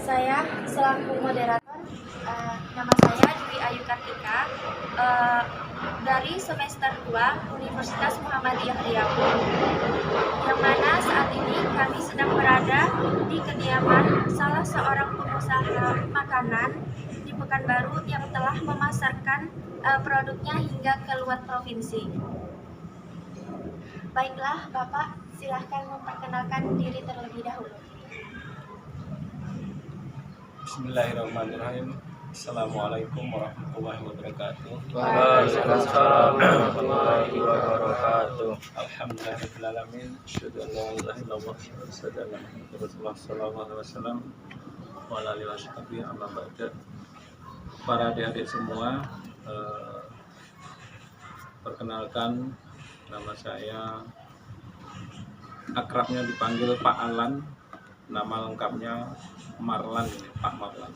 Saya selaku moderator, nama saya Dwi Ayu Kartika, dari semester 2 Universitas Muhammadiyah Riau, yang mana saat ini kami sedang berada di kediaman salah seorang pengusaha makanan di Pekanbaru yang telah memasarkan produknya hingga ke luar provinsi. Baiklah Bapak, silahkan memperkenalkan diri terlebih dahulu. Bismillahirrahmanirrahim. Assalamualaikum warahmatullahi wabarakatuh. Waalaikumsalam warahmatullahi wabarakatuh. Alhamdulillahirabbil alamin. Asyhadu an la ilaha illallah wa asyhadu anna Muhammadar Rasulullah sallallahu alaihi wasallam wa ala alihi washabihi amma ba'du. Para adik-adik semua, perkenalkan, nama saya akrabnya dipanggil Pak Alan, nama lengkapnya Marlan, Pak Marlan.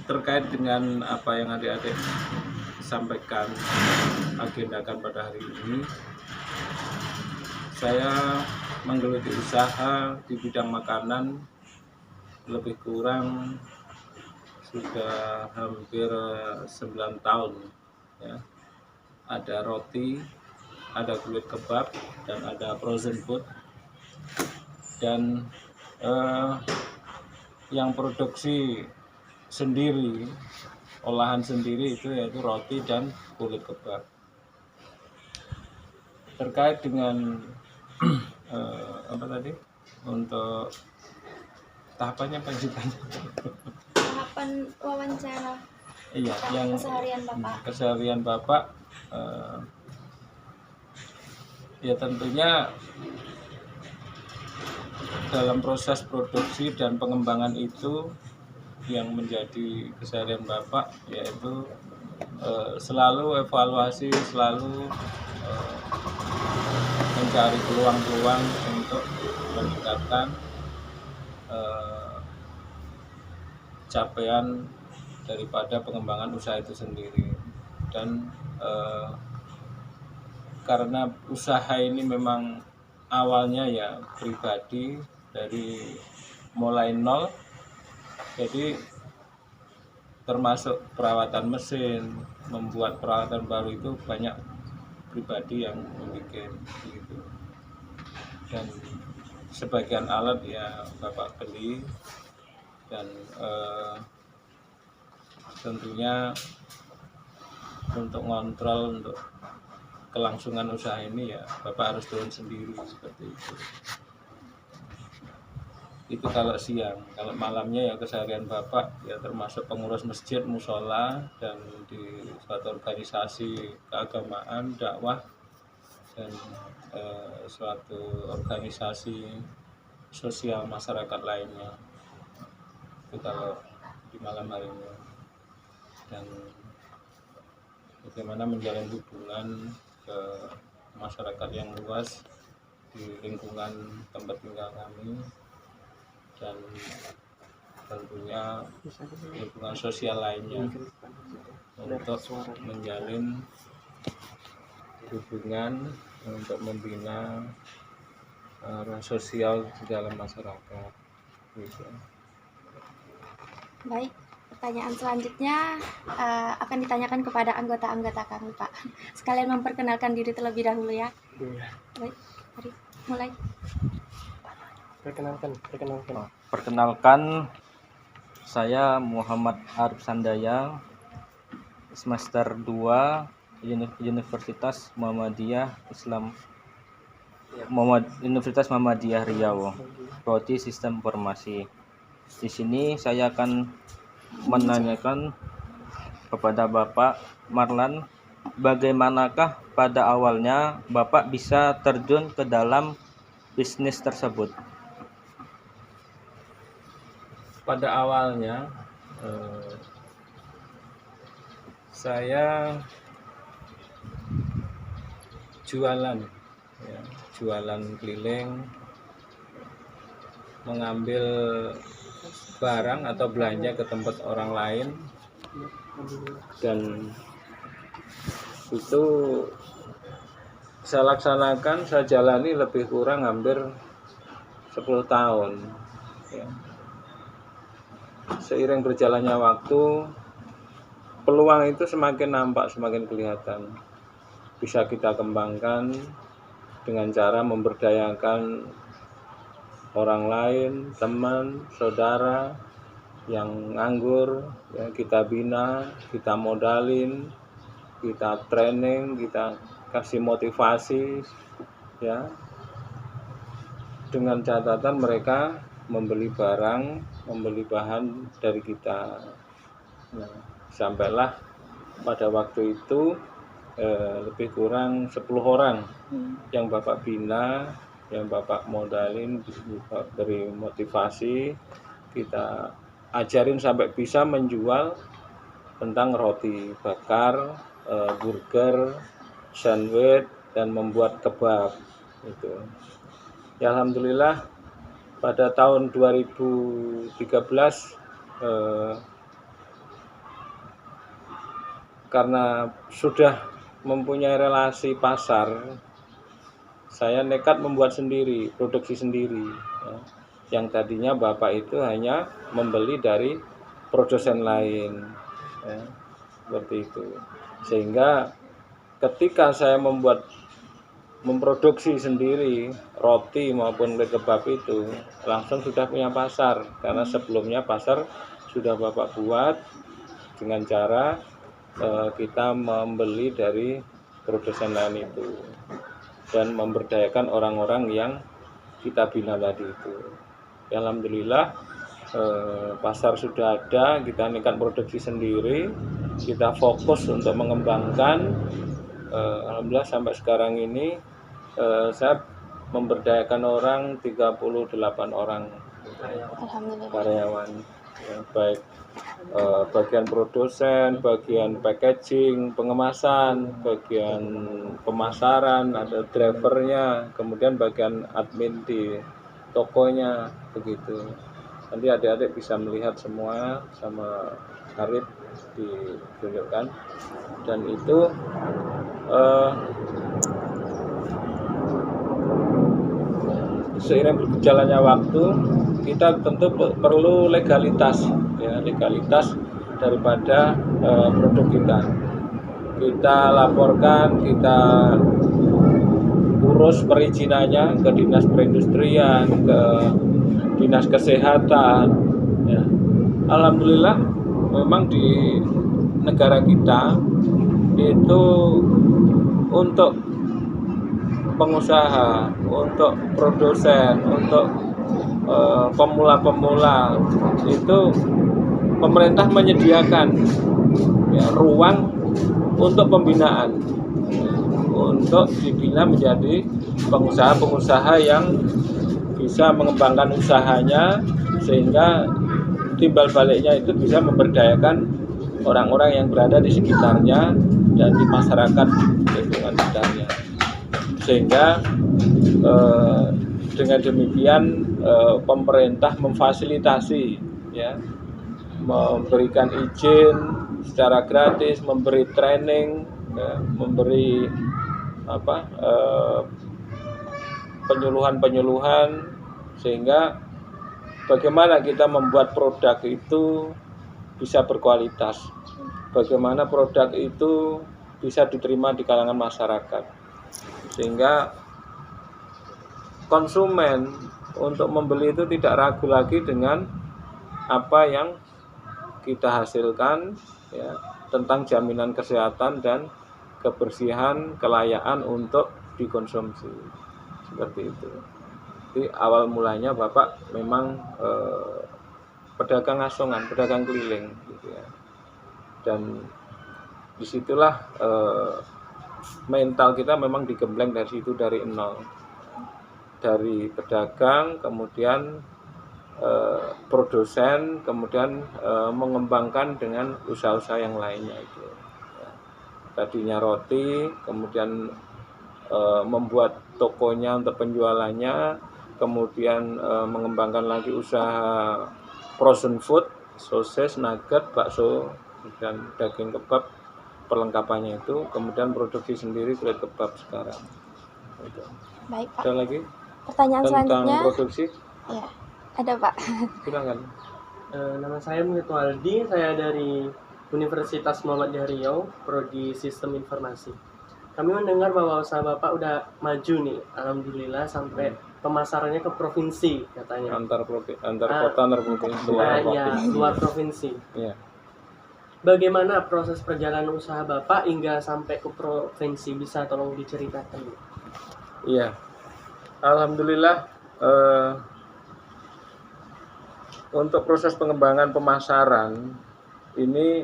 Terkait dengan apa yang adik-adik sampaikan, agendakan pada hari ini, saya menggeluti usaha di bidang makanan lebih kurang sudah hampir 9 tahun ya. Ada roti, ada kulit kebab, dan ada frozen food. Dan yang produksi sendiri, olahan sendiri itu yaitu roti dan kulit kebab. Terkait dengan apa tadi untuk tahapannya Tahapan wawancara. Iya, yang keseharian Bapak. Keseharian Bapak, ya tentunya dalam proses produksi dan pengembangan itu yang menjadi keseharian Bapak, yaitu selalu evaluasi, selalu mencari peluang-peluang untuk meningkatkan capaian daripada pengembangan usaha itu sendiri. Dan karena usaha ini memang awalnya ya pribadi, dari mulai nol, jadi termasuk perawatan mesin, membuat peralatan baru itu banyak pribadi yang membuat gitu. Dan sebagian alat ya Bapak beli, dan tentunya untuk ngontrol, untuk kelangsungan usaha ini ya Bapak harus turun sendiri seperti itu. Itu kalau siang. Kalau malamnya ya keseharian Bapak ya termasuk pengurus masjid, musola, dan di suatu organisasi keagamaan, dakwah, dan suatu organisasi sosial masyarakat lainnya. Itu kalau di malam harinya. Dan bagaimana menjalin hubungan ke masyarakat yang luas di lingkungan tempat tinggal kami, dan tentunya lingkungan sosial lainnya, untuk menjalin hubungan, untuk membina sosial di dalam masyarakat gitu. Baik, pertanyaan selanjutnya akan ditanyakan kepada anggota-anggota kami, Pak. Sekalian memperkenalkan diri terlebih dahulu ya. Baik, mari mulai. Perkenalkan, saya Muhammad Arif Sandaya, semester 2 Universitas Muhammadiyah Universitas Muhammadiyah Riau, prodi Sistem Informasi. Di sini saya akan menanyakan kepada Bapak Marlan, bagaimanakah pada awalnya Bapak bisa terjun ke dalam bisnis tersebut? Pada awalnya saya jualan keliling, mengambil barang atau belanja ke tempat orang lain, dan itu saya laksanakan, saya jalani lebih kurang hampir 10 tahun. Ya. Seiring berjalannya waktu, peluang itu semakin nampak, semakin kelihatan. Bisa kita kembangkan dengan cara memberdayakan orang lain, teman, saudara yang nganggur, ya, kita bina, kita modalin, kita training, kita kasih motivasi, ya, dengan catatan mereka membeli barang, membeli bahan dari kita. Nah, sampailah pada waktu itu lebih kurang 10 orang yang Bapak bina, yang Bapak modalin, Bapak beri motivasi, kita ajarin sampai bisa menjual tentang roti bakar, burger, sandwich, dan membuat kebab itu. Ya, alhamdulillah pada tahun 2013 karena sudah mempunyai relasi pasar, saya nekat membuat sendiri, produksi sendiri, ya. Yang tadinya Bapak itu hanya membeli dari produsen lain, ya, seperti itu. Sehingga ketika saya memproduksi sendiri roti maupun kue kebab itu, langsung sudah punya pasar, karena sebelumnya pasar sudah Bapak buat dengan cara kita membeli dari produsen lain itu dan memberdayakan orang-orang yang kita bina tadi itu. Ya, alhamdulillah pasar sudah ada, kita nekat produksi sendiri, kita fokus untuk mengembangkan. Alhamdulillah sampai sekarang ini saya memberdayakan orang 38 orang karyawan, ya, baik bagian produsen, bagian packaging, pengemasan, bagian pemasaran, ada drivernya, kemudian bagian admin di tokonya, begitu. Nanti adik-adik bisa melihat semua sama Arif ditunjukkan, dan itu seiring berjalannya waktu kita tentu perlu legalitas, ya, legalitas daripada produk kita. Kita laporkan, kita urus perizinannya ke dinas perindustrian, ke dinas kesehatan, ya. Alhamdulillah memang di negara kita itu untuk pengusaha, untuk produsen, untuk pemula-pemula itu pemerintah menyediakan, ya, ruang untuk pembinaan, untuk dibina menjadi pengusaha-pengusaha yang bisa mengembangkan usahanya, sehingga timbal baliknya itu bisa memberdayakan orang-orang yang berada di sekitarnya dan di masyarakat lingkungan sekitarnya. Sehingga dengan demikian pemerintah memfasilitasi, ya, memberikan izin secara gratis, memberi training, ya, memberi penyuluhan-penyuluhan, sehingga bagaimana kita membuat produk itu bisa berkualitas, bagaimana produk itu bisa diterima di kalangan masyarakat, sehingga konsumen untuk membeli itu tidak ragu lagi dengan apa yang kita hasilkan, ya, tentang jaminan kesehatan dan kebersihan, kelayaan untuk dikonsumsi, seperti itu. Jadi awal mulanya Bapak memang pedagang asongan, pedagang keliling, gitu ya. Dan disitulah mental kita memang digembleng dari situ, dari nol, dari pedagang, kemudian produsen, kemudian mengembangkan dengan usaha-usaha yang lainnya itu. Ya. Tadinya roti, kemudian membuat tokonya untuk penjualannya, kemudian mengembangkan lagi usaha frozen food, sosis, nugget, bakso, dan daging kebab, perlengkapannya itu, kemudian produksi sendiri kulit kebab sekarang. Gitu. Baik, Pak. Ada lagi Pertanyaan tentang selanjutnya. produksi? Ya. Ada Pak. Silakan. Nama saya Muhyitwaldi, saya dari Universitas Muhammadiyah Riau, Prodi Sistem Informasi. Kami mendengar bahwa usaha Bapak udah maju nih, alhamdulillah sampai pemasarannya ke provinsi katanya. Antar kota, antar provinsi. Luar provinsi. Iya. Bagaimana proses perjalanan usaha Bapak hingga sampai ke provinsi, bisa tolong diceritakan? Iya. Alhamdulillah untuk proses pengembangan pemasaran ini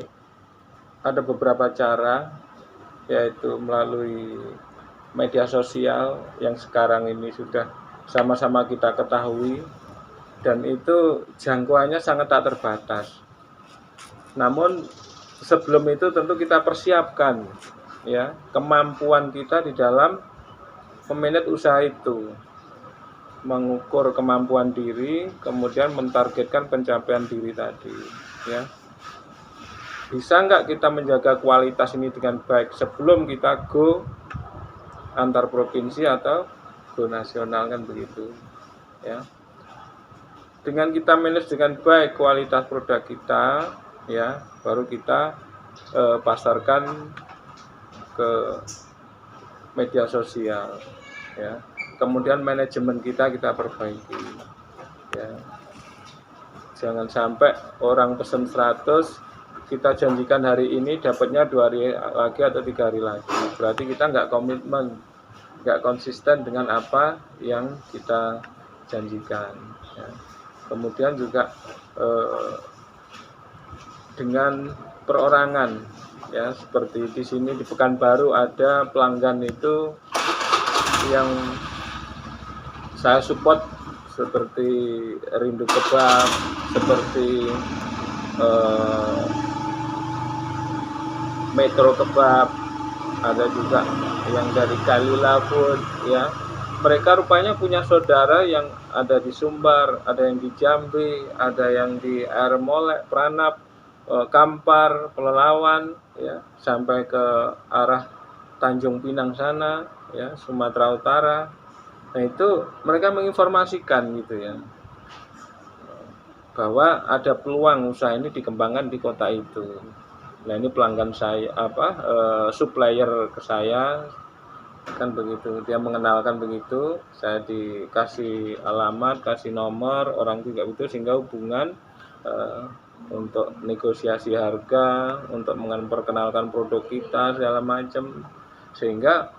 ada beberapa cara, yaitu melalui media sosial yang sekarang ini sudah sama-sama kita ketahui, dan itu jangkauannya sangat tak terbatas. Namun sebelum itu tentu kita persiapkan ya kemampuan kita di dalam memanage usaha itu, mengukur kemampuan diri, kemudian mentargetkan pencapaian diri tadi ya. Bisa nggak kita menjaga kualitas ini dengan baik sebelum kita go antar provinsi atau go nasional, kan begitu ya. Dengan kita manage dengan baik kualitas produk kita ya, baru kita pasarkan ke media sosial ya. Kemudian manajemen kita perbaiki ya. Jangan sampai orang pesen 100, kita janjikan hari ini dapatnya 2 hari lagi atau 3 hari lagi. Berarti kita nggak komitmen, nggak konsisten dengan apa yang kita janjikan ya. Kemudian juga dengan perorangan ya, seperti di sini di Pekanbaru ada pelanggan itu yang saya support seperti Rindu Kebab, seperti Metro Kebab, ada juga yang dari Kalila Food ya. Mereka rupanya punya saudara yang ada di Sumbar, ada yang di Jambi, ada yang di Air Molek, Pranap, Kampar, Pelelawan ya, sampai ke arah Tanjung Pinang sana ya, Sumatera Utara. Nah itu mereka menginformasikan gitu ya, bahwa ada peluang usaha ini dikembangkan di kota itu. Nah ini pelanggan saya supplier ke saya kan begitu, dia mengenalkan begitu, saya dikasih alamat, kasih nomor orang juga itu, sehingga hubungan untuk negosiasi harga, untuk memperkenalkan produk kita segala macam, sehingga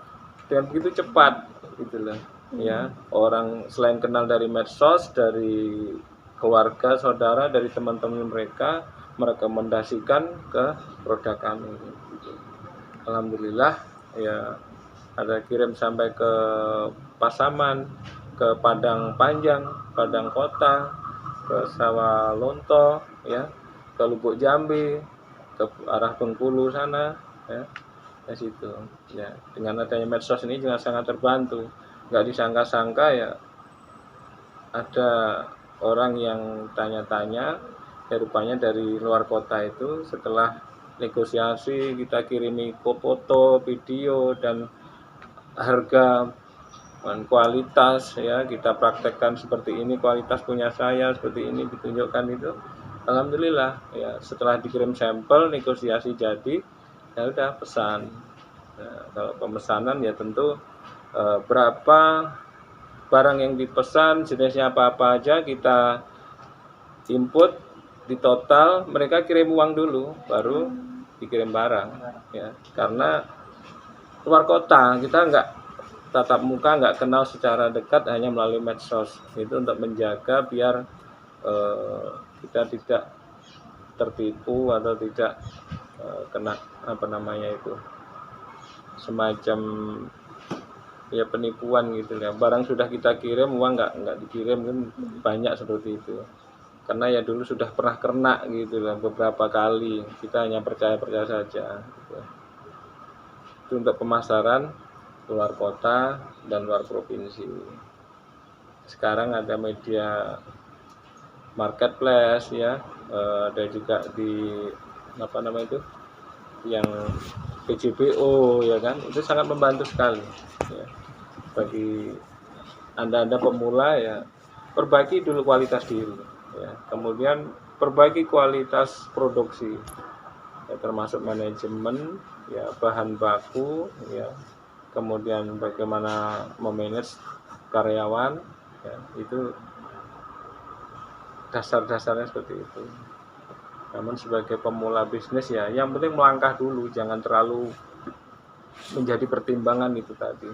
dengan begitu cepat gitulah ya. Orang selain kenal dari medsos, dari keluarga, saudara, dari teman-teman mereka merekomendasikan ke produk kami. Alhamdulillah ya, ada kirim sampai ke Pasaman, ke Padang Panjang, Padang Kota, ke Sawah Lonto ya, ke Lubuk Jambi, ke arah Bengkulu sana ya, ke situ ya. Dengan adanya medsos ini juga sangat terbantu. Nggak disangka-sangka ya, ada orang yang tanya-tanya ya, rupanya dari luar kota itu. Setelah negosiasi kita kirimi foto, video, dan harga dan kualitas ya, kita praktekkan seperti ini, kualitas punya saya seperti ini, ditunjukkan itu. Alhamdulillah ya, setelah dikirim sampel, negosiasi jadi, ya udah pesan. Nah, kalau pemesanan ya tentu berapa barang yang dipesan, jenisnya apa-apa aja kita input, di total, mereka kirim uang dulu baru dikirim barang ya. Karena luar kota kita nggak tatap muka, nggak kenal secara dekat, hanya melalui medsos. Itu untuk menjaga biar kita tidak tertipu atau tidak kena semacam ya penipuan gitu ya. Barang sudah kita kirim, uang nggak dikirim, kan banyak seperti itu. Karena ya dulu sudah pernah kena gitu lah beberapa kali, kita hanya percaya saja gitu. Itu untuk pemasaran luar kota dan luar provinsi. Sekarang ada media marketplace ya, ada juga di yang PJBO ya kan, itu sangat membantu sekali ya. Bagi anda pemula ya, perbaiki dulu kualitas diri, ya. Kemudian perbaiki kualitas produksi, ya, termasuk manajemen, ya, bahan baku, ya, kemudian bagaimana memanage karyawan, ya, itu dasar-dasarnya seperti itu. Namun sebagai pemula bisnis, ya, yang penting melangkah dulu, jangan terlalu menjadi pertimbangan itu tadi.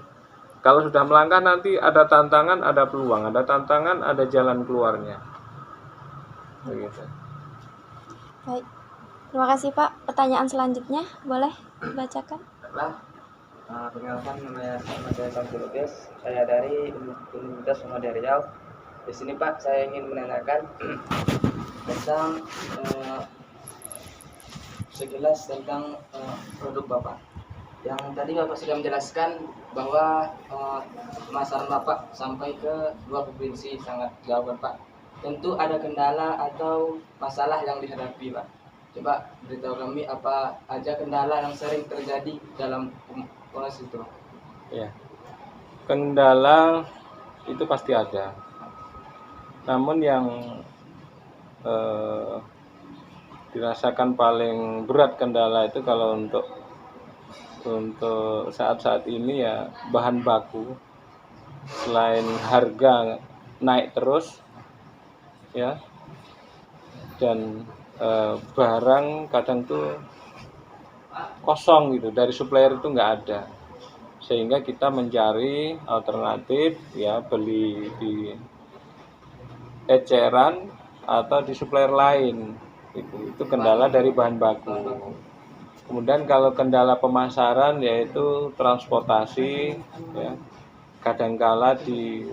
Kalau sudah melangkah nanti ada tantangan, ada peluang, ada tantangan, ada jalan keluarnya. Begitu. Baik. Terima kasih Pak. Pertanyaan selanjutnya boleh dibacakan? Perkenalkan, nama saya Samsul Lubis. Saya dari Universitas Muhammadiyah Riau. Di sini Pak, saya ingin menanyakan tentang sekilas tentang produk Bapak. Yang tadi Bapak sudah menjelaskan bahwa pemasaran Bapak sampai ke 2 provinsi sangat jauh Pak. Tentu ada kendala atau masalah yang dihadapi Pak. Coba beritahu kami apa aja kendala yang sering terjadi dalam proses itu. Ya, kendala itu pasti ada. Namun yang dirasakan paling berat kendala itu kalau untuk saat-saat ini, ya, bahan baku. Selain harga naik terus, ya, dan barang kadang tuh kosong gitu, dari supplier itu nggak ada, sehingga kita mencari alternatif, ya, beli di eceran atau di supplier lain. Itu kendala dari bahan baku. Kemudian kalau kendala pemasaran yaitu transportasi, ya, kadangkala di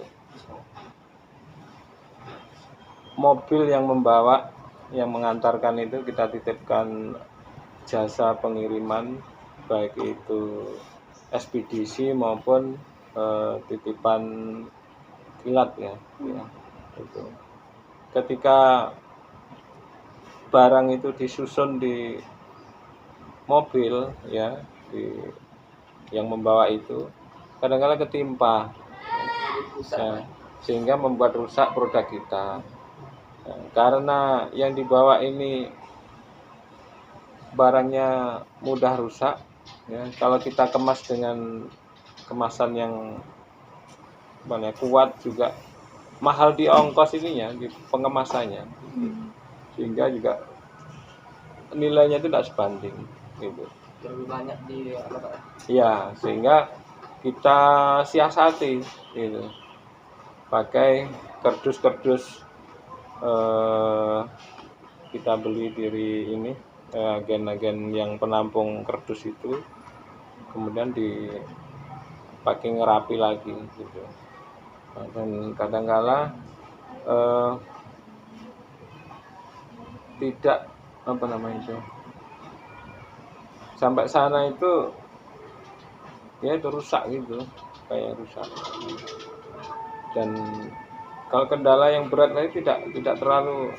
mobil yang membawa, yang mengantarkan itu kita titipkan jasa pengiriman, baik itu ekspedisi maupun titipan kilat, ya, itu. Ketika barang itu disusun di mobil, ya, yang membawa itu kadang-kadang ketimpa, ya, sehingga membuat rusak produk kita. Nah, karena yang dibawa ini barangnya mudah rusak, ya, kalau kita kemas dengan kemasan yang kuat juga mahal di ongkos ininya, di pengemasannya, sehingga juga nilainya itu tidak sebanding gitu. Lebih banyak di apa Pak? Ya, sehingga kita siasati gitu, pakai kardus-kardus, kita beli dari ini, agen-agen yang penampung kardus itu, kemudian dipakai ngerapi lagi gitu. Nah, dan kadangkala tidak sampai sana itu, ya, itu rusak gitu, kayak rusak. Dan kalau kendala yang berat tadi tidak terlalu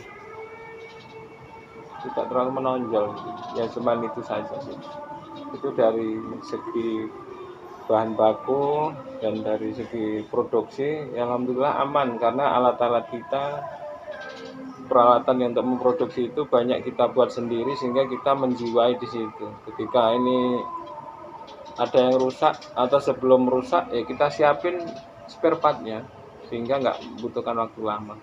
menonjol, ya, cuman itu saja sih. Itu dari segi bahan baku dan dari segi produksi, ya, alhamdulillah aman, karena alat-alat kita, peralatan yang untuk memproduksi itu banyak kita buat sendiri, sehingga kita menjiwai di situ. Ketika ini ada yang rusak atau sebelum rusak, ya, kita siapin spare partnya, sehingga nggak membutuhkan waktu lama.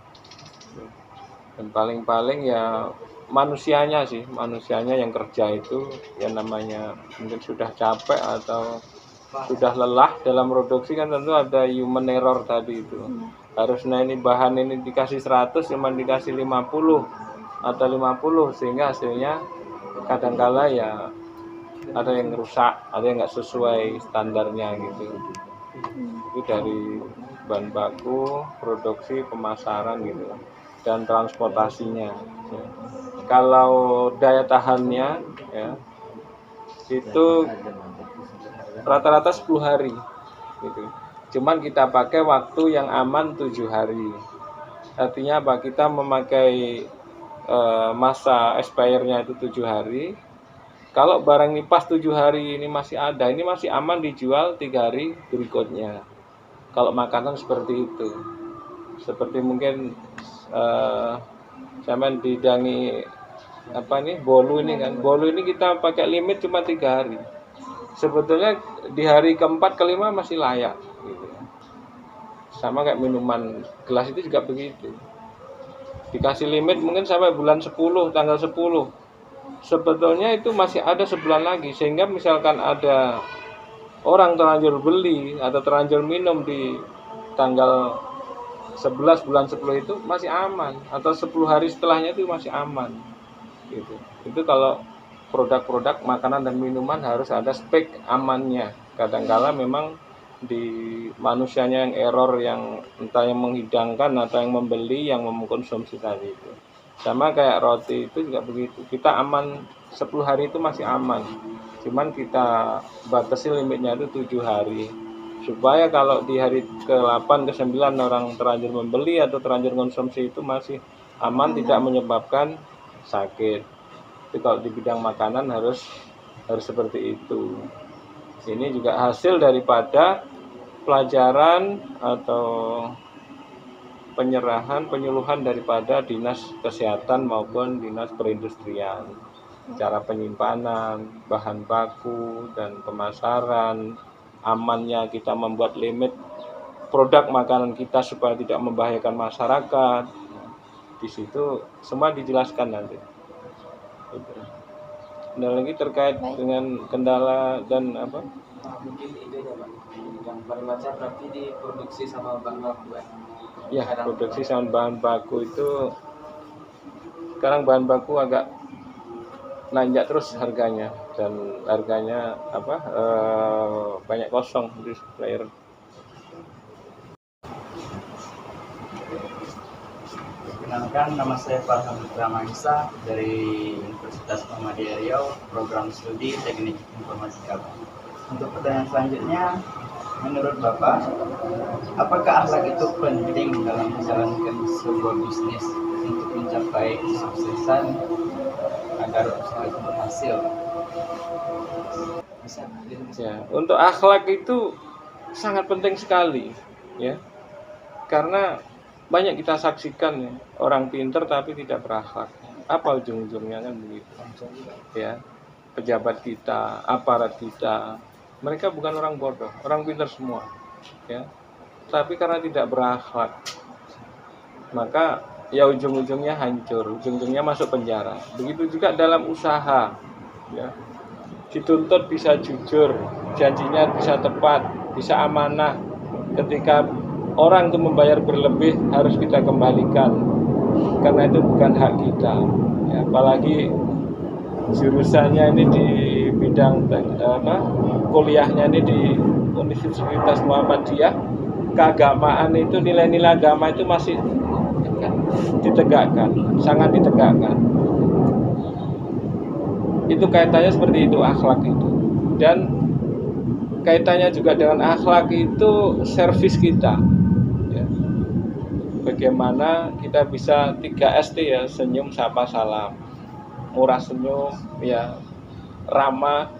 Dan paling-paling, ya, manusianya yang kerja itu, ya, namanya mungkin sudah capek atau sudah lelah dalam produksi, kan tentu ada human error tadi itu. Harusnya ini bahan ini dikasih 100, cuma dikasih 50 atau 50, sehingga hasilnya kadangkala, ya, ada yang rusak, ada yang nggak sesuai standarnya gitu. Itu dari bahan baku, produksi, pemasaran gitu, dan transportasinya, ya. Kalau daya tahannya, ya, itu rata-rata 10 hari gitu. Cuman kita pakai waktu yang aman 7 hari. Artinya apa? Kita memakai masa expire-nya itu 7 hari. Kalau barang ini pas 7 hari ini masih ada, ini masih aman dijual 3 hari berikutnya. Kalau makanan seperti itu. Seperti mungkin zaman didangi bolu ini kan. Bolu ini kita pakai limit cuma 3 hari. Sebetulnya di hari keempat kelima masih layak gitu. Sama kayak minuman gelas itu juga begitu. Dikasih limit mungkin sampai bulan 10, tanggal 10. Sebetulnya itu masih ada sebulan lagi, sehingga misalkan ada orang terlanjur beli atau terlanjur minum di tanggal 11 bulan 10 itu masih aman, atau 10 hari setelahnya itu masih aman gitu. Itu kalau produk-produk makanan dan minuman harus ada spek amannya. Kadang-kala memang di manusianya yang error, yang entah yang menghidangkan atau yang membeli, yang mengkonsumsi tadi itu. Sama kayak roti itu juga begitu. Kita aman 10 hari itu masih aman. Cuman kita batasi limitnya itu 7 hari. Supaya kalau di hari ke-8 ke-9 orang terlanjur membeli atau terlanjur konsumsi itu masih aman, tidak menyebabkan sakit. Jadi kalau di bidang makanan harus seperti itu. Ini juga hasil daripada pelajaran atau penyuluhan daripada Dinas Kesehatan maupun Dinas Perindustrian. Cara penyimpanan, bahan baku, dan pemasaran, amannya kita membuat limit produk makanan kita supaya tidak membahayakan masyarakat. Di situ semua dijelaskan nanti. Ada lagi terkait dengan kendala dan apa? Mungkin idenya Pak, yang paling lancar berarti diproduksi sama bahan baku Ya, produksi sama bahan baku itu sekarang bahan baku agak nanjak terus harganya, dan harganya banyak kosong di supplier. Perkenalkan, nama saya Farhan Ramahisa dari Universitas Muhammadiyah Riau, program studi Teknik Informatika. Untuk pertanyaan selanjutnya, menurut Bapak, apakah akhlak itu penting dalam menjalankan sebuah bisnis untuk mencapai kesuksesan agar usaha itu berhasil? Ya, untuk akhlak itu sangat penting sekali, ya, karena banyak kita saksikan ya, orang pinter tapi tidak berakhlak. Apa ujung-ujungnya kan begitu, ya. Pejabat kita, aparat kita, mereka bukan orang bodoh, orang pintar semua, ya. Tapi karena tidak berakhlak, maka ya ujung-ujungnya hancur, ujung-ujungnya masuk penjara. Begitu juga dalam usaha, ya. Dituntut bisa jujur, janjinya bisa tepat, bisa amanah. Ketika orang itu membayar berlebih harus kita kembalikan, karena itu bukan hak kita, ya. Apalagi jurusannya ini di bidang kuliahnya ini di Universitas Muhammadiyah, keagamaan itu, nilai-nilai agama itu masih ditegakkan, sangat ditegakkan. Itu kaitannya seperti itu, akhlak itu. Dan kaitannya juga dengan akhlak itu servis kita, ya. Bagaimana kita bisa 3ST ya, senyum, sapa, salam. Murah senyum, ya, ramah,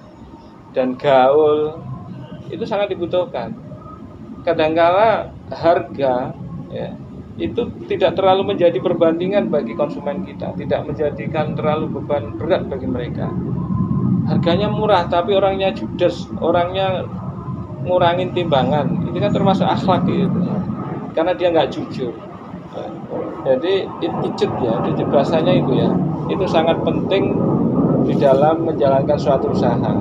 dan gaul, itu sangat dibutuhkan. Kadangkala harga, ya, itu tidak terlalu menjadi perbandingan bagi konsumen kita, tidak menjadikan terlalu beban berat bagi mereka. Harganya murah tapi orangnya judes, orangnya ngurangin timbangan, ini kan termasuk akhlak gitu, karena dia nggak jujur. Jadi attitude ya, attitude bahasanya itu ya, itu sangat penting di dalam menjalankan suatu usaha.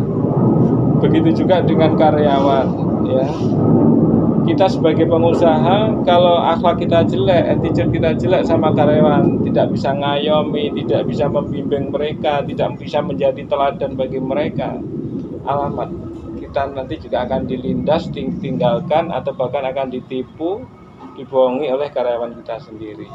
Begitu juga dengan karyawan, ya. Kita sebagai pengusaha, kalau akhlak kita jelek, attitude kita jelek sama karyawan, tidak bisa ngayomi, tidak bisa membimbing mereka, tidak bisa menjadi teladan bagi mereka, alamat kita nanti juga akan dilindas, ditinggalkan, atau bahkan akan ditipu, dibohongi oleh karyawan kita sendiri,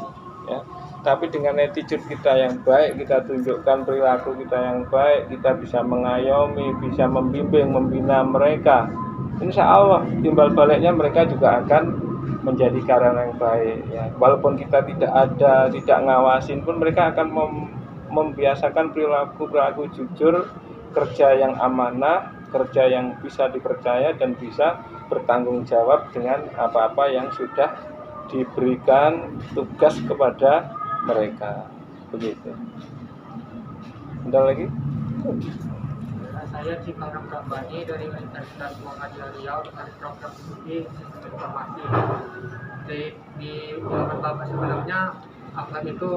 ya. Tapi dengan attitude kita yang baik, kita tunjukkan perilaku kita yang baik, kita bisa mengayomi, bisa membimbing, membina mereka, insya Allah timbal baliknya mereka juga akan menjadi karyawan yang baik, ya. Walaupun kita tidak ada, tidak ngawasin pun, mereka akan membiasakan perilaku jujur, kerja yang amanah, kerja yang bisa dipercaya, dan bisa bertanggung jawab dengan apa-apa yang sudah diberikan tugas kepada mereka, begitu. Ada lagi? Saya Cikarang Rabbani dari Universitas Muhammadiyah Riau dengan program studi Sistem Informasi. Di jawaban Bapak sebelumnya, akhlak itu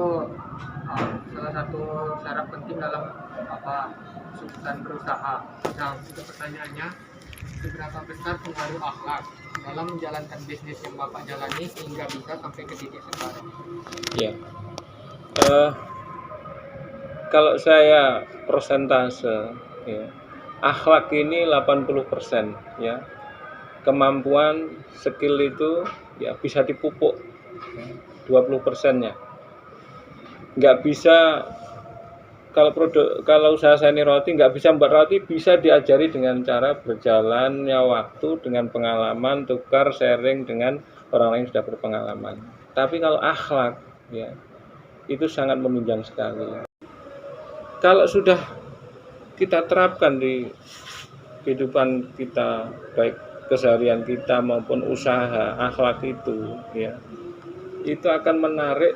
salah satu syarat penting dalam sukses berusaha. Nah, untuk pertanyaannya, seberapa besar pengaruh akhlak dalam menjalankan bisnis yang Bapak jalani sehingga bisa sampai ke titik sekarang? Ya. Kalau saya persentase, ya, akhlak ini 80%, ya. Kemampuan skill itu ya bisa dipupuk, ya, 20%-nya. Nggak bisa, kalau usaha Seni Roti nggak bisa membuat roti, bisa diajari dengan cara berjalannya waktu, dengan pengalaman, tukar, sharing dengan orang lain yang sudah berpengalaman. Tapi kalau akhlak, ya, itu sangat menunjang sekali. Kalau sudah kita terapkan di kehidupan kita, baik keseharian kita maupun usaha, akhlak itu, ya, itu akan menarik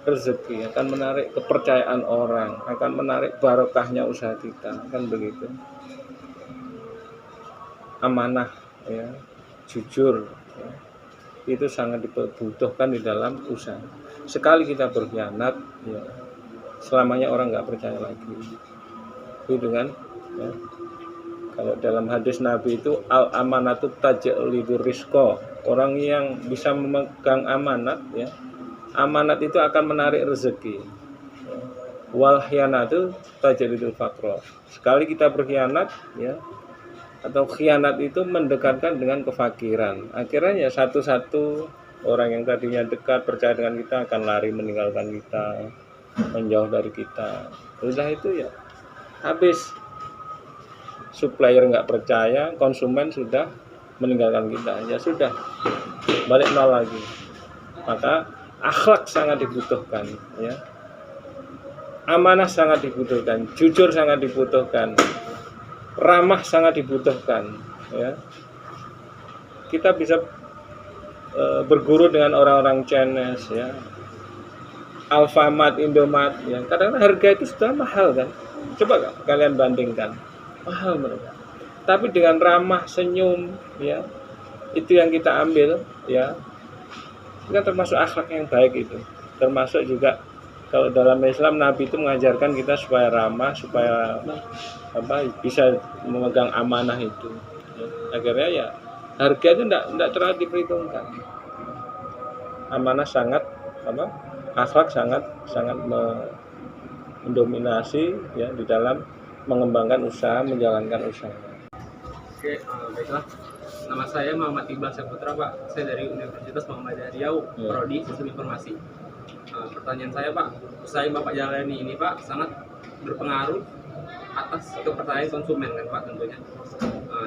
rezeki, akan menarik kepercayaan orang, akan menarik barokahnya usaha kita, kan begitu. Amanah, ya, jujur, ya, itu sangat dibutuhkan di dalam usaha. Sekali kita berkhianat, ya, selamanya orang nggak percaya lagi. Itu kan, ya. Kalau dalam hadis Nabi itu al amanatu tajlidur rizqa, orang yang bisa memegang amanat, ya, amanat itu akan menarik rezeki. Wal khianatu tajlidul faqra, sekali kita berkhianat, ya, atau khianat itu mendekatkan dengan kefakiran. Akhirnya ya satu-satu orang yang tadinya dekat percaya dengan kita akan lari meninggalkan kita, menjauh dari kita. Udah itu ya habis. Supplier nggak percaya, konsumen sudah meninggalkan kita, ya sudah balik nol lagi. Maka akhlak sangat dibutuhkan, ya. Amanah sangat dibutuhkan, jujur sangat dibutuhkan, ramah sangat dibutuhkan, ya. Kita bisa berguru dengan orang-orang Chinese, ya, Alfamart, Indomart, ya. Kadang-kadang harga itu sudah mahal kan. Coba kalian bandingkan, mahal mereka. Tapi dengan ramah, senyum, ya, itu yang kita ambil, ya. Itu kan termasuk akhlak yang baik itu. Termasuk juga kalau dalam Islam Nabi itu mengajarkan kita supaya ramah, supaya bisa memegang amanah itu. Ya. Akhirnya ya harga itu tidak terlalu diperhitungkan. Amanah sangat akhlak sangat mendominasi, ya, di dalam mengembangkan usaha, menjalankan usaha. Oke, baiklah. Nama saya Muhammad Iqbal Saputra, Pak. Saya dari Universitas Muhammadiyah Riau, Ya. Prodi Sistem Informasi. Pertanyaan saya, Pak, usaha yang Bapak jalani ini, Pak, sangat berpengaruh atas kepercayaan konsumen, kan, Pak, tentunya.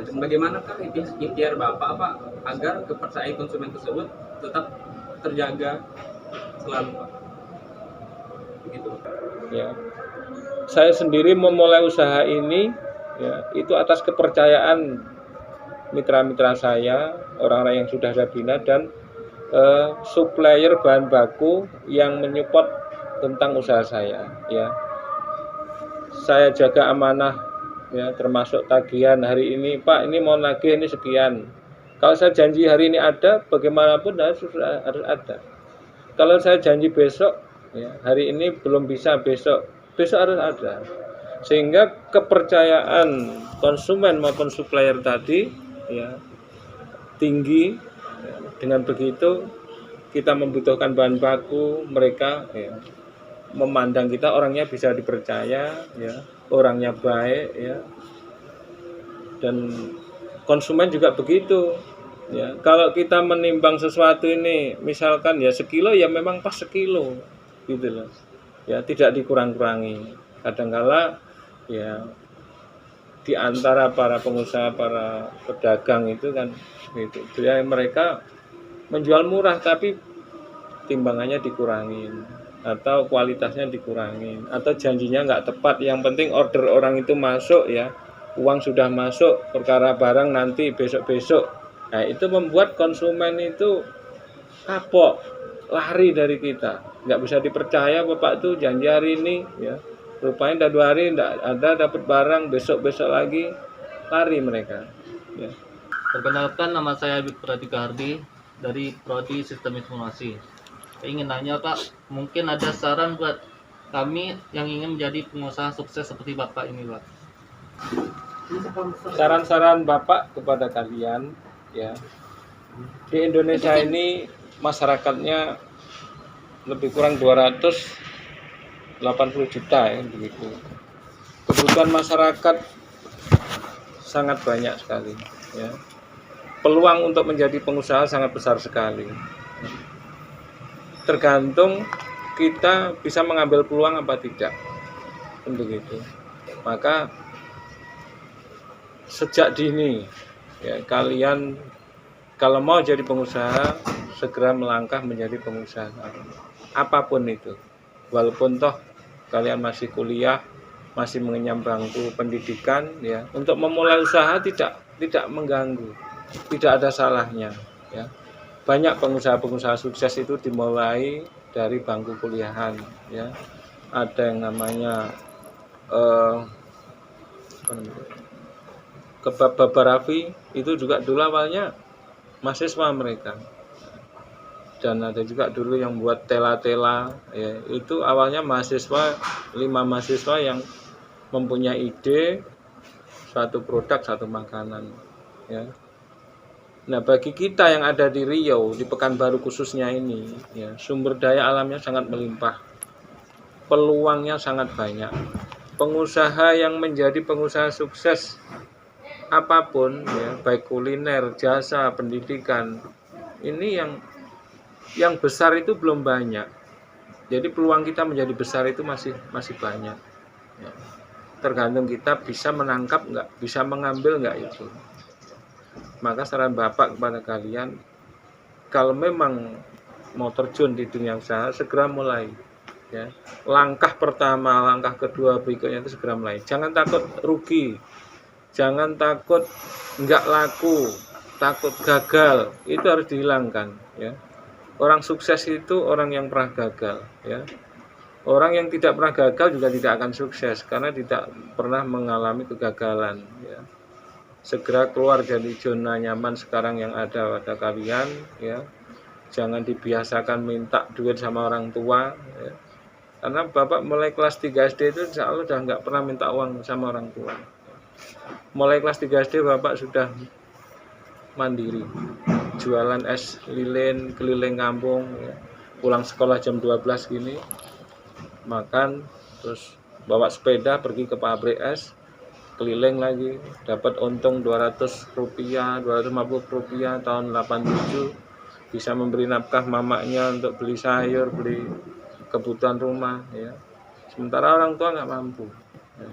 Dan bagaimanakah ikhtiar Bapak, Pak, agar kepercayaan konsumen tersebut tetap terjaga selalu, Pak? Begitu, Pak. Ya. Saya sendiri memulai usaha ini, ya, itu atas kepercayaan mitra-mitra saya, orang-orang yang sudah saya bina, dan supplier bahan baku yang menyupport tentang usaha saya, ya. Saya jaga amanah, ya, termasuk tagihan hari ini, Pak, ini mau nagih ini sekian. Kalau saya janji hari ini ada, bagaimanapun harus ada. Kalau saya janji besok, ya, hari ini belum bisa, besok harus ada. Sehingga kepercayaan konsumen maupun supplier tadi, ya, tinggi. Ya, dengan begitu kita membutuhkan bahan baku, mereka, ya, memandang kita orangnya bisa dipercaya, ya, orangnya baik, ya. Dan konsumen juga begitu, ya. Kalau kita menimbang sesuatu ini misalkan ya sekilo, ya memang pas sekilo, gitu loh, ya, tidak dikurang-kurangi. Kadangkala ya di antara para pengusaha, para pedagang itu kan gitu, ya, mereka menjual murah tapi timbangannya dikurangin, atau kualitasnya dikurangin, atau janjinya nggak tepat. Yang penting order orang itu masuk, ya, uang sudah masuk, perkara barang nanti besok-besok. Nah, itu membuat konsumen itu kapok, lari dari kita, nggak bisa dipercaya bapak tuh janji hari ini, ya rupanya udah 2 hari nggak ada dapat barang, besok lagi lari mereka, ya. Perkenalkan, nama saya Habib Pratika Hardi dari Prodi Sistem Informasi. Saya ingin nanya Pak, mungkin ada saran buat kami yang ingin menjadi pengusaha sukses seperti Bapak ini Pak? Saran-saran Bapak kepada kalian, ya, di Indonesia ini masyarakatnya lebih kurang 280 juta, ya, begitu. Kebutuhan masyarakat sangat banyak sekali, ya. Peluang untuk menjadi pengusaha sangat besar sekali. Tergantung kita bisa mengambil peluang apa tidak, begitu. Maka sejak dini, ya, kalian kalau mau jadi pengusaha segera melangkah menjadi pengusaha, apapun itu. Walaupun toh kalian masih kuliah, masih mengenyam bangku pendidikan, ya, untuk memulai usaha tidak mengganggu, tidak ada salahnya, ya. Banyak pengusaha-pengusaha sukses itu dimulai dari bangku kuliahan, ya. Ada yang namanya Kebab Baba Raffi, itu juga dulu awalnya mahasiswa mereka. Dan ada juga dulu yang buat tela-tela, ya, itu awalnya mahasiswa, 5 mahasiswa yang mempunyai ide suatu produk, satu makanan, ya. Nah, bagi kita yang ada di Riau, di Pekanbaru khususnya ini, ya, sumber daya alamnya sangat melimpah, peluangnya sangat banyak. Pengusaha yang menjadi pengusaha sukses apapun, ya, baik kuliner, jasa, pendidikan, ini yang besar itu belum banyak. Jadi peluang kita menjadi besar itu masih banyak, ya. Tergantung kita bisa menangkap nggak, bisa mengambil nggak itu. Maka saran Bapak kepada kalian, kalau memang mau terjun di dunia usaha, segera mulai, ya. Langkah pertama, langkah kedua, berikutnya itu segera mulai. Jangan takut rugi, jangan takut nggak laku, takut gagal, itu harus dihilangkan, ya. Orang sukses itu orang yang pernah gagal, ya. Orang yang tidak pernah gagal juga tidak akan sukses karena tidak pernah mengalami kegagalan, ya. Segera keluar dari zona nyaman sekarang yang ada pada kalian, ya. Jangan dibiasakan minta duit sama orang tua, ya. Karena Bapak mulai kelas 3 SD itu insya Allah sudah nggak pernah minta uang sama orang tua. Mulai kelas 3 SD Bapak sudah mandiri, jualan es lilin keliling kampung, ya. Pulang sekolah jam 12 gini, makan, terus bawa sepeda pergi ke pabrik es, keliling lagi, dapat untung 200 rupiah, 250 rupiah tahun 87, bisa memberi nafkah mamanya untuk beli sayur, beli kebutuhan rumah, ya. Sementara orang tua nggak mampu, ya.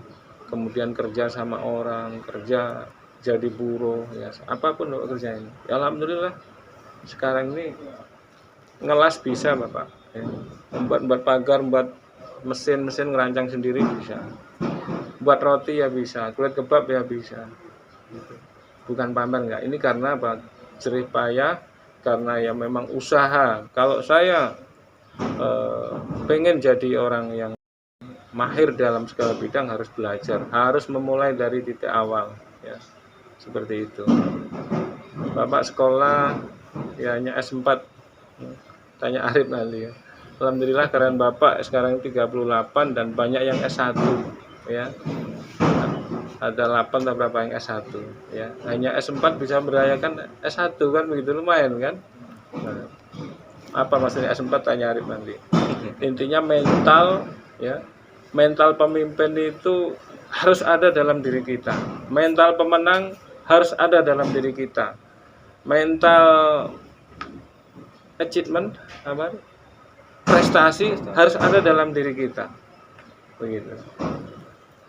Kemudian kerja sama orang, kerja jadi buruh, ya, apapun kerja ini. Ya, alhamdulillah sekarang ini ngelas bisa Bapak, ya. Membuat pagar, membuat mesin ngerancang sendiri bisa. Buat roti ya bisa, kulit kebab ya bisa. Bukan pamer enggak. Ini karena apa? Jerih payah, karena ya memang usaha. Kalau saya pengen jadi orang yang mahir dalam segala bidang, harus belajar, harus memulai dari titik awal, ya. Seperti itu. Bapak sekolah ya hanya S4. Tanya Arif nanti, ya. Alhamdulillah karena Bapak sekarang 38 dan banyak yang S1, ya. Ada 8 atau berapa yang S1, ya. Hanya S4 bisa merayakan S1 kan, begitu lumayan kan. Nah, apa maksudnya S4 tanya Arif nanti. Intinya mental, ya. Mental pemimpin itu harus ada dalam diri kita. Mental pemenang harus ada dalam diri kita. Mental achievement, apa? Prestasi harus ada dalam diri kita. Begitu.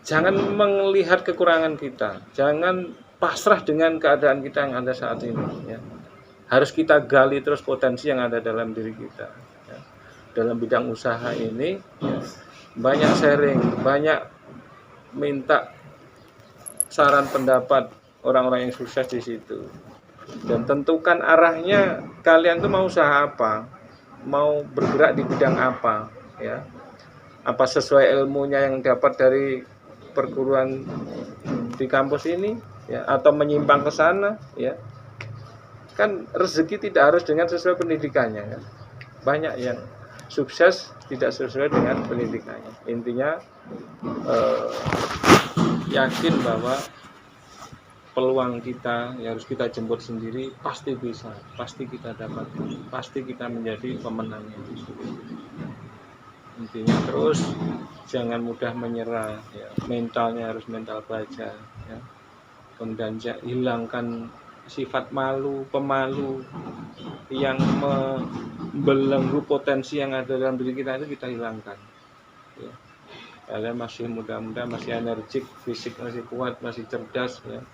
Jangan melihat kekurangan kita, jangan pasrah dengan keadaan kita yang ada saat ini, ya. Harus kita gali terus potensi yang ada dalam diri kita, ya. Dalam bidang usaha ini, ya, banyak sharing, banyak minta saran pendapat orang-orang yang sukses di situ. Dan tentukan arahnya, kalian tuh mau usaha apa, mau bergerak di bidang apa, ya. Apa sesuai ilmunya yang dapat dari perguruan di kampus ini, ya, atau menyimpang ke sana, ya. Kan rezeki tidak harus dengan sesuai pendidikannya, kan. Banyak yang sukses tidak sesuai dengan pendidikannya. Intinya yakin bahwa peluang kita ya harus kita jemput sendiri, pasti bisa, pasti kita dapat, pasti kita menjadi pemenangnya. Intinya terus jangan mudah menyerah, ya. Mentalnya harus mental baja, ya. Kemudian hilangkan sifat malu, pemalu yang membelenggu potensi yang ada dalam diri kita, itu kita hilangkan, ya. Kalian masih muda-muda, masih energik, fisik masih kuat, masih cerdas, ya.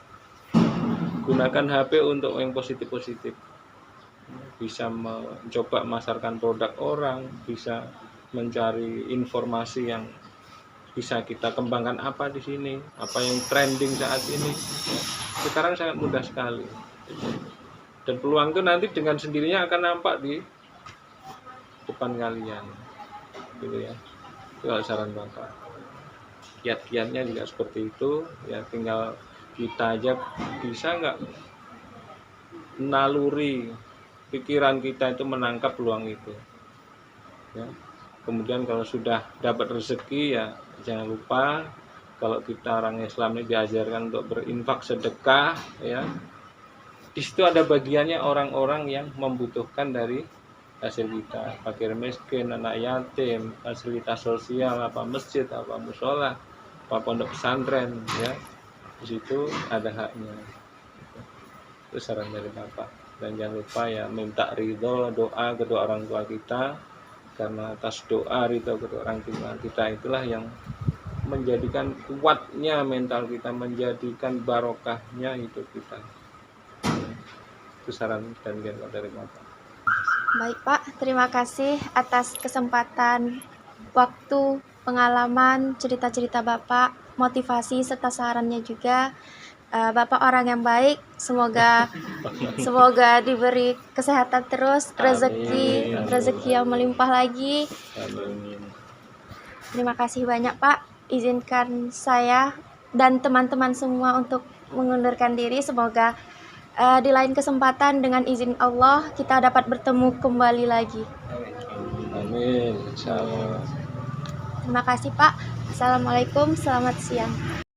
Gunakan HP untuk yang positif-positif. Bisa mencoba memasarkan produk orang, bisa mencari informasi yang bisa kita kembangkan apa di sini, apa yang trending saat ini. Sekarang sangat mudah sekali. Dan peluang itu nanti dengan sendirinya akan nampak di depan kalian. Gitu ya. Itu saran Bapak. Kiat-kiatnya juga seperti itu, ya tinggal kita aja bisa nggak naluri pikiran kita itu menangkap peluang itu, ya. Kemudian kalau sudah dapat rezeki, ya jangan lupa kalau kita orang Islam ini diajarkan untuk berinfak sedekah, ya. Di situ ada bagiannya orang-orang yang membutuhkan dari hasil kita, fakir miskin, anak yatim, fasilitas sosial, apa masjid, apa musola, apa pondok pesantren, ya. Di situ ada haknya. Itu saran dari Bapak. Dan jangan lupa ya minta ridho, doa kedua orang tua kita, karena atas doa ridho kedua orang tua kita itulah yang menjadikan kuatnya mental kita, menjadikan barokahnya hidup kita. Itu saran dan kiat dari Bapak. Baik Pak, terima kasih atas kesempatan, waktu, pengalaman, cerita-cerita Bapak, motivasi serta sarannya juga. Bapak orang yang baik, semoga diberi kesehatan terus, rezeki yang melimpah lagi. Amin. Terima kasih banyak Pak. Izinkan saya dan teman-teman semua untuk mengundurkan diri. Semoga di lain kesempatan dengan izin Allah kita dapat bertemu kembali lagi. Amin. Insyaallah. Terima kasih Pak. Assalamualaikum, selamat siang.